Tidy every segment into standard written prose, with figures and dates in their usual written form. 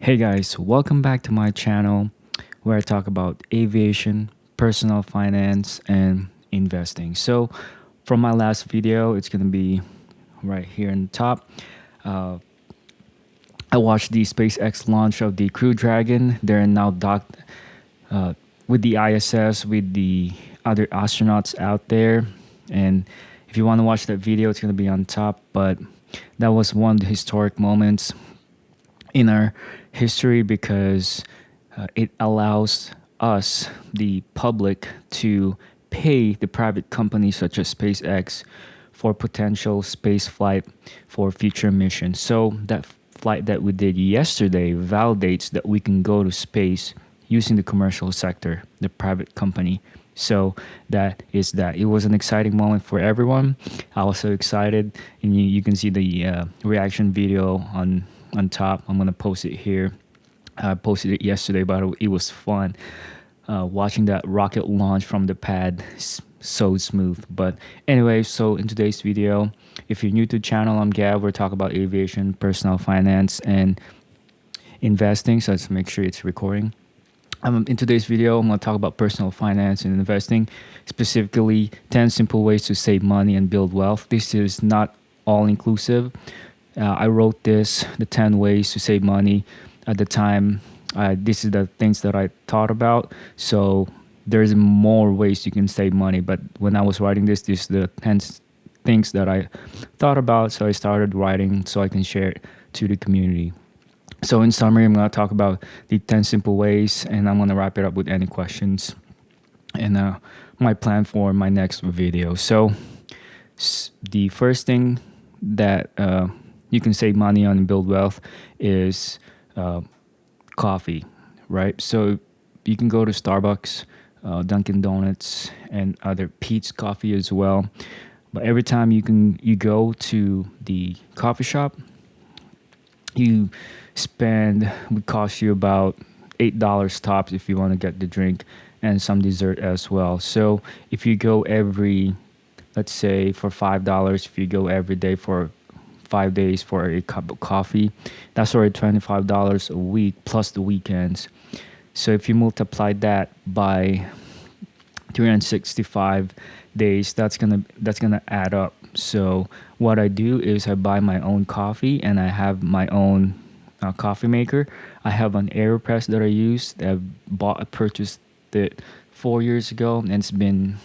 Hey guys, welcome back to my channel where I talk about aviation, personal finance, and investing. So, from my last video, it's going to be right here in the top. Uh, I watched the SpaceX launch of the Crew Dragon. They're now docked with the ISS with the other astronauts out there. And if you want to watch that video, it's going to be on top. But that was one of the historic moments in our history because it allows us, the public, to pay the private companies such as SpaceX for potential space flight for future missions. So that flight that we did yesterday validates that we can go to space using the commercial sector, the private company. So that is that. It was an exciting moment for everyone. I was so excited, and you can see the reaction video on top. I'm gonna post it here. I posted it yesterday, but it was fun watching that rocket launch from the pad. So smooth. But anyway, so in today's video, if you're new to the channel, I'm Gav. We're talking about aviation, personal finance, and investing. So let's make sure it's recording. In today's video, I'm going to talk about personal finance and investing, specifically 10 simple ways to save money and build wealth. This is not all inclusive. I wrote this, the 10 ways to save money at the time. This is the things that I thought about. So there's more ways you can save money. But when I was writing this is the 10 things that I thought about. So I started writing so I can share it to the community. So in summary, I'm going to talk about the 10 simple ways, and I'm going to wrap it up with any questions and my plan for my next video. So the first thing that you can save money on and build wealth is coffee, right? So you can go to Starbucks, Dunkin' Donuts, and other Pete's Coffee as well. But every time you go to the coffee shop, you spend would cost you about $8 tops if you want to get the drink and some dessert as well. So if you go every, let's say for $5, if you go every day for 5 days for a cup of coffee, that's already $25 a week plus the weekends. So if you multiply that by 365 days, that's gonna add up. So what I do is I buy my own coffee, and I have my own coffee maker. I have an AeroPress that I use. I purchased it 4 years ago, and it's been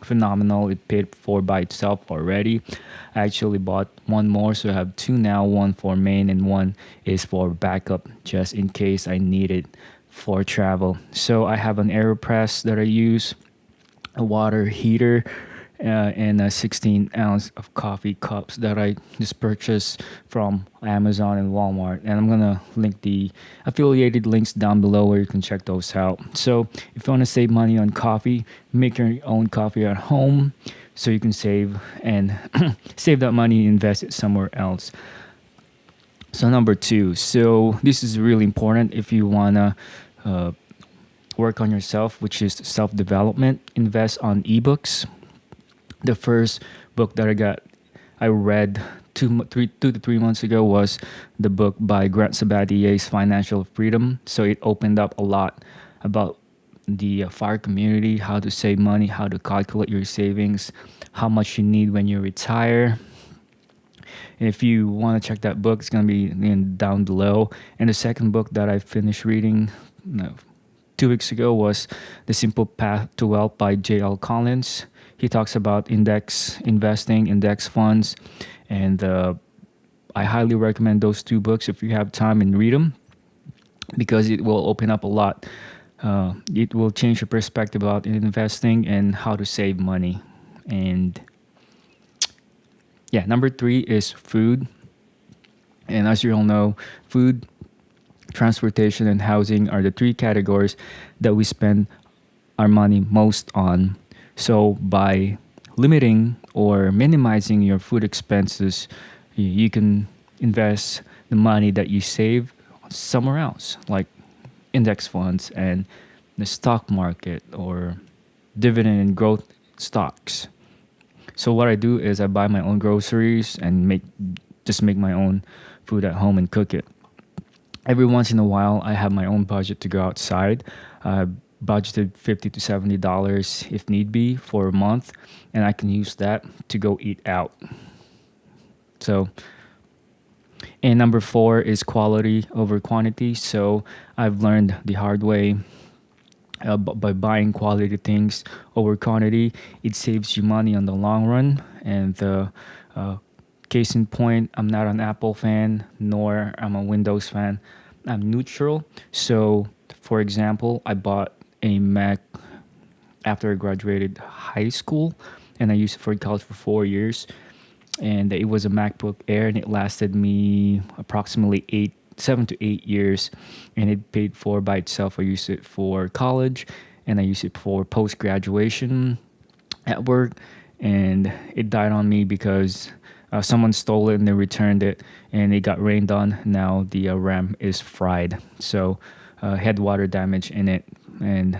phenomenal. It paid for by itself already. I actually bought one more, so I have two now. One for main, and one is for backup, just in case I need it for travel. So I have an AeroPress that I use, a water heater, and a 16 ounce of coffee cups that I just purchased from Amazon and Walmart. And I'm gonna link the affiliated links down below where you can check those out. So if you want to save money on coffee, make your own coffee at home so you can save and save that money and invest it somewhere else. So number two, so this is really important if you wanna work on yourself, which is self-development. Invest on ebooks. The first book that I read 2 to 3 months ago was the book by Grant Sabatier's Financial Freedom. So it opened up a lot about the FIRE community, how to save money, how to calculate your savings, how much you need when you retire. And if you want to check that book, it's going to be down below. And the second book that I finished reading 2 weeks ago was The Simple Path to Wealth by J.L. Collins. He talks about index investing, index funds, and I highly recommend those two books if you have time and read them, because it will open up a lot. It will change your perspective about investing and how to save money. And yeah, number three is food. And as you all know, food, transportation, and housing are the three categories that we spend our money most on. So by limiting or minimizing your food expenses, you can invest the money that you save somewhere else, like index funds and the stock market or dividend and growth stocks. So what I do is I buy my own groceries and make my own food at home and cook it. Every once in a while, I have my own budget to go outside. I budgeted $50 to $70 if need be for a month, and I can use that to go eat out. So, and number four is quality over quantity. So I've learned the hard way, by buying quality things over quantity, it saves you money on the long run. And the case in point, I'm not an Apple fan, nor I'm a Windows fan. I'm neutral. So, for example, I bought a Mac after I graduated high school, and I used it for college for 4 years. And it was a MacBook Air, and it lasted me approximately 7 to 8 years, and it paid for by itself. I used it for college, and I used it for post graduation at work, and it died on me because someone stole it and they returned it, and it got rained on. Now the RAM is fried, so had water damage in it, and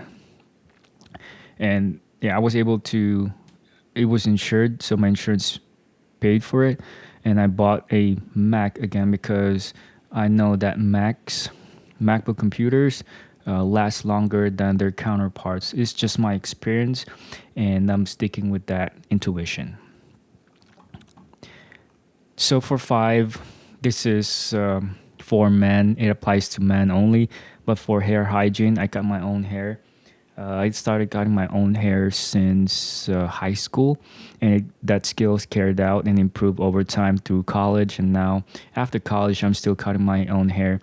yeah, I was able to. It was insured, so my insurance paid for it, and I bought a Mac again because I know that MacBook computers last longer than their counterparts. It's just my experience, and I'm sticking with that intuition. So for five, this is for men. It applies to men only, but for hair hygiene, I got my own hair. I started cutting my own hair since high school, and that skills carried out and improved over time through college. And now, after college, I'm still cutting my own hair.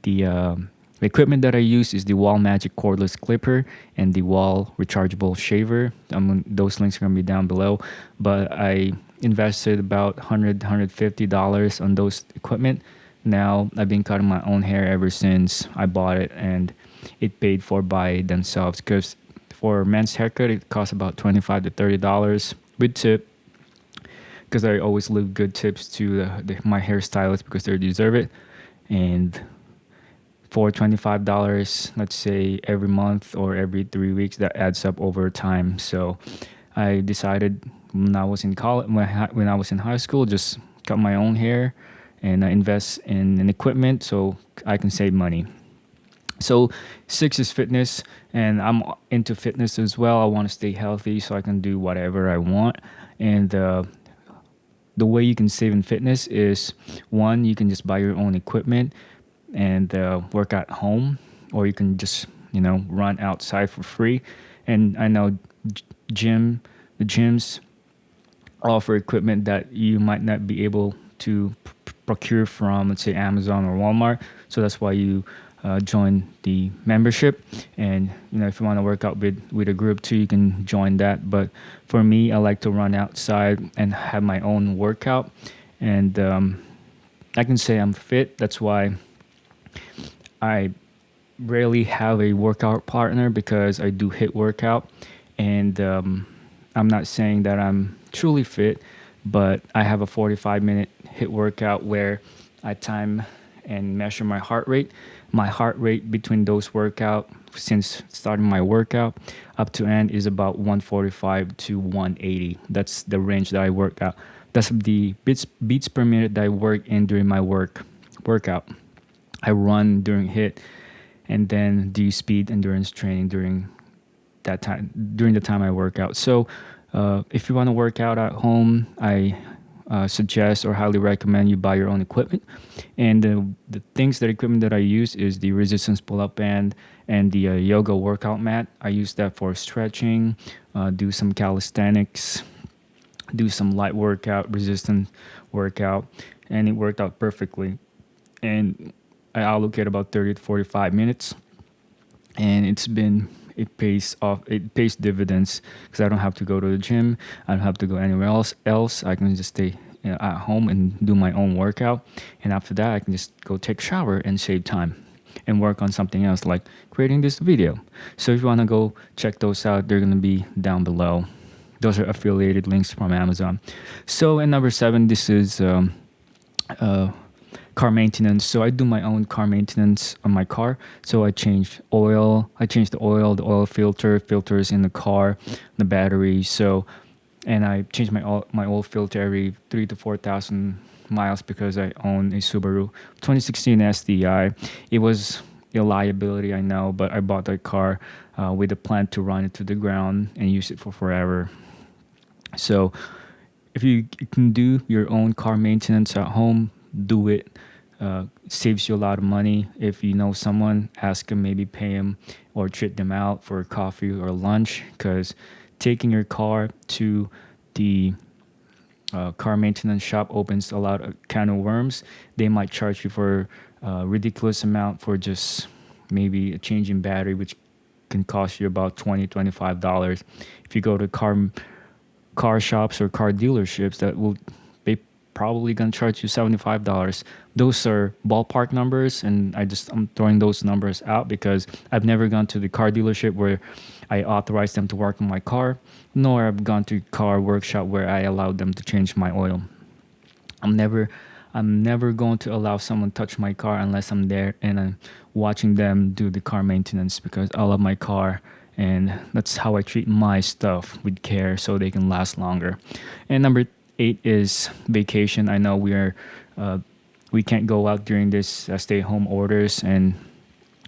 The equipment that I use is the Wall Magic cordless clipper and the Wall rechargeable shaver. Those links are gonna be down below. But I invested about $150 on those equipment. Now I've been cutting my own hair ever since I bought it, and it paid for by themselves. Because for men's haircut, it costs about $25 to $30 with tip. Because I always leave good tips to my hairstylist because they deserve it. And for $25, let's say every month or every 3 weeks, that adds up over time. So I decided when I was in college, when I was in high school, just cut my own hair and invest in an equipment so I can save money. So six is fitness, and I'm into fitness as well. I want to stay healthy so I can do whatever I want. And the way you can save in fitness is, one, you can just buy your own equipment and work at home, or you can just run outside for free. And I know the gyms offer equipment that you might not be able to procure from, let's say, Amazon or Walmart. So that's why you join the membership. And if you want to work out with a group too, you can join that. But for me, I like to run outside and have my own workout. And I can say I'm fit. That's why I rarely have a workout partner, because I do hit workout. And I'm not saying that I'm truly fit, but I have a 45-minute hit workout where I time and measure my heart rate. My heart rate between those workout, since starting my workout up to end, is about 145 to 180. That's the range that I work out. That's the beats per minute that I work in during my workout. I run during hit, and then do speed endurance training during the time I work out. So if you want to work out at home, I suggest or highly recommend you buy your own equipment. And the equipment that I use is the resistance pull-up band and the yoga workout mat. I use that for stretching, do some calisthenics, do some light workout, resistance workout, and it worked out perfectly. And I allocate about 30 to 45 minutes, and it pays dividends, because I don't have to go to the gym. I don't have to go anywhere else. I can just stay at home and do my own workout, and after that I can just go take a shower and save time and work on something else, like creating this video. So if you want to go check those out, they're going to be down below. Those are affiliated links from Amazon. So in number seven, this is car maintenance. So I do my own car maintenance on my car. So I change the oil filters in the car, the battery. So, and I change my oil filter every 3 to 4,000 miles because I own a Subaru 2016 SDI. It was a liability, I know, but I bought that car with a plan to run it to the ground and use it for forever. So if you can do your own car maintenance at home, do it. It saves you a lot of money. If you know someone, ask them, maybe pay them or treat them out for coffee or lunch, because taking your car to the car maintenance shop opens a lot of can of worms. They might charge you for a ridiculous amount for just maybe a change in battery, which can cost you about $20-$25. If you go to car shops or car dealerships, they probably gonna charge you $75. Those are ballpark numbers, and I'm throwing those numbers out because I've never gone to the car dealership where I authorized them to work on my car, nor I've gone to car workshop where I allowed them to change my oil. I'm never going to allow someone touch my car unless I'm there and I'm watching them do the car maintenance, because I love my car and that's how I treat my stuff, with care, so they can last longer. And number 8 is vacation. I know we can't go out during this stay-home orders, and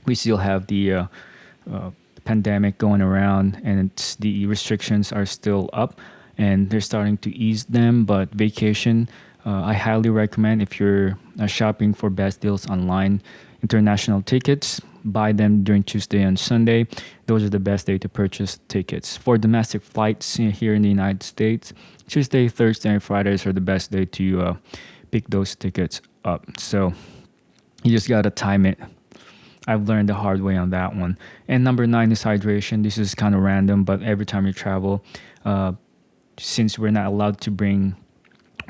we still have the pandemic going around, and the restrictions are still up, and they're starting to ease them. But vacation, I highly recommend, if you're shopping for best deals online, international tickets, buy them during Tuesday and Sunday. Those are the best day to purchase tickets. For domestic flights here in the United States, Tuesday, Thursday, and Fridays are the best day to pick those tickets up. So you just gotta time it. I've learned the hard way on that one. And number 9 is hydration. This is kind of random, but every time you travel, since we're not allowed to bring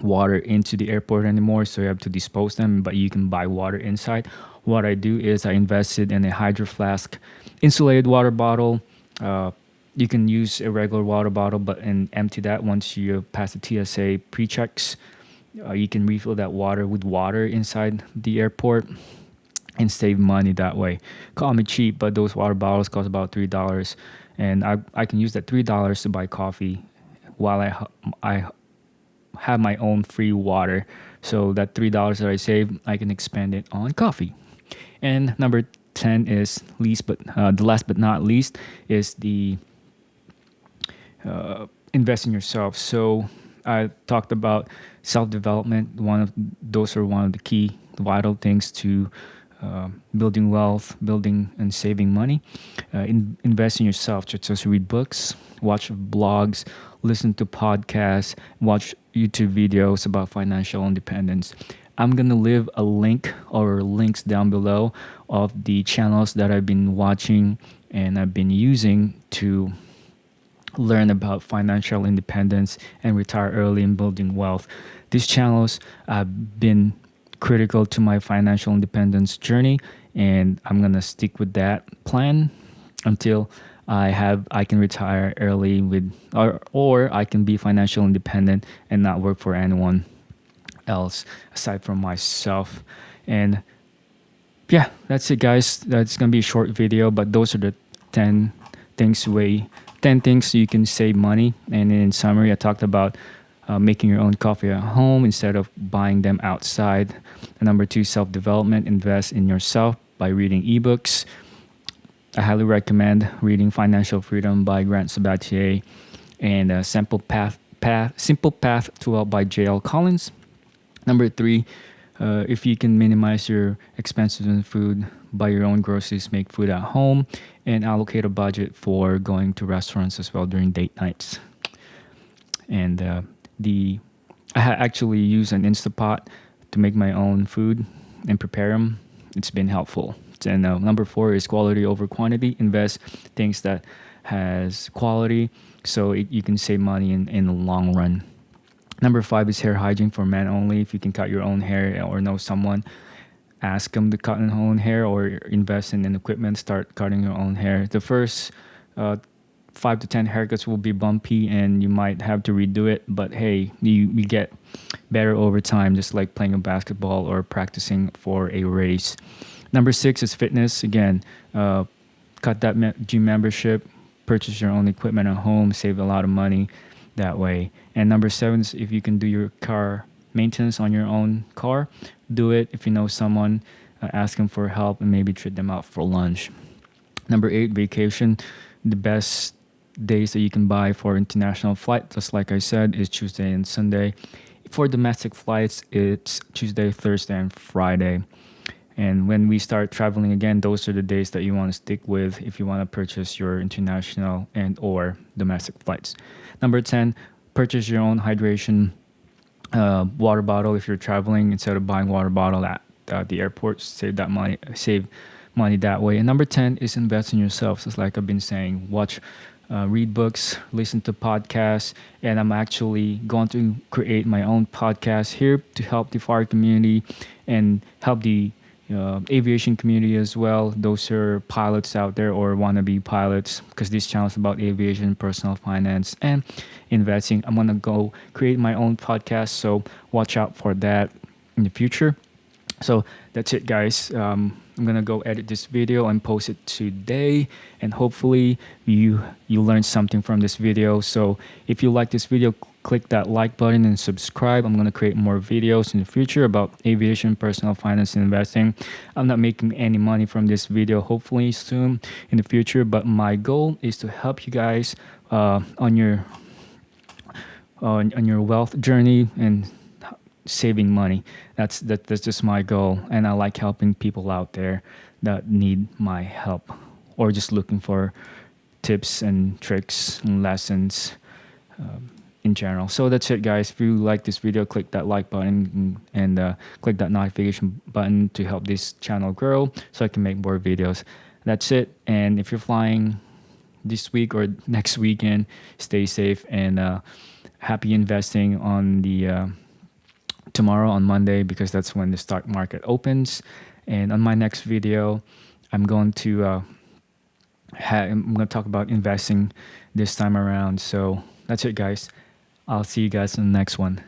water into the airport anymore, so you have to dispose them, but you can buy water inside. What I do is I invested in a Hydro Flask insulated water bottle. You can use a regular water bottle, but and empty that once you pass the TSA pre-checks. You can refill that water with water inside the airport and save money that way. Call me cheap, but those water bottles cost about $3, and I can use that $3 to buy coffee while I have my own free water. So that $3 that I save, I can expend it on coffee. And number 10 is the last but not least is the invest in yourself. So I talked about self-development. Those are one of the key vital things to building wealth, building and saving money. Invest in yourself, such as read books, watch blogs, listen to podcasts, watch YouTube videos about financial independence. I'm going to leave a link or links down below of the channels that I've been watching and I've been using to learn about financial independence and retire early and building wealth. These channels have been critical to my financial independence journey, and I'm going to stick with that plan until I can retire early or I can be financial independent and not work for anyone else aside from myself. And yeah, that's it, guys. That's gonna be a short video, but those are the 10 things 10 things you can save money. And in summary, I talked about making your own coffee at home instead of buying them outside. And number 2, self-development. Invest in yourself by reading ebooks. I highly recommend reading Financial Freedom by Grant Sabatier and Simple Path to Wealth by J.L. Collins. Number 3, if you can minimize your expenses on food, buy your own groceries, make food at home, and allocate a budget for going to restaurants as well during date nights. And I actually use an Instapot to make my own food and prepare them. It's been helpful. And number 4 is quality over quantity. Invest things that has quality so you can save money in the long run. Number 5 is hair hygiene for men only. If you can cut your own hair or know someone, ask them to cut your own hair or invest in equipment, start cutting your own hair. The first 5 to 10 haircuts will be bumpy and you might have to redo it, but hey, you get better over time, just like playing a basketball or practicing for a race. Number 6 is fitness. Again, cut that gym membership, purchase your own equipment at home, save a lot of money that way. And number 7 is if you can do your car maintenance on your own car, do it. If you know someone, ask them for help and maybe treat them out for lunch. Number 8, vacation. The best days that you can buy for international flight, just like I said, is Tuesday and Sunday. For domestic flights, it's Tuesday, Thursday, and Friday. And when we start traveling again, those are the days that you want to stick with if you want to purchase your international and or domestic flights. Number 10, purchase your own hydration water bottle if you're traveling instead of buying water bottle at the airport. Save money that way. And number 10 is invest in yourself. Just like I've been saying, read books, listen to podcasts, and I'm actually going to create my own podcast here to help the fire community and help the aviation community as well. Those are pilots out there or wannabe pilots, because this channel is about aviation, personal finance, and investing. I'm gonna go create my own podcast, so watch out for that in the future. So that's it, guys. I'm gonna go edit this video and post it today, and hopefully you learned something from this video. So if you like this video, click that like button and subscribe. I'm gonna create more videos in the future about aviation, personal finance, and investing. I'm not making any money from this video, hopefully soon in the future, but my goal is to help you guys on your wealth journey and saving money. That's just my goal, and I like helping people out there that need my help or just looking for tips and tricks and lessons in general. So that's it, guys. If you like this video, click that like button and click that notification button to help this channel grow so I can make more videos. That's it. And if you're flying this week or next weekend, stay safe and happy investing on the tomorrow on Monday, because that's when the stock market opens. And on my next video, I'm going to talk about investing this time around. So that's it, guys. I'll see you guys in the next one.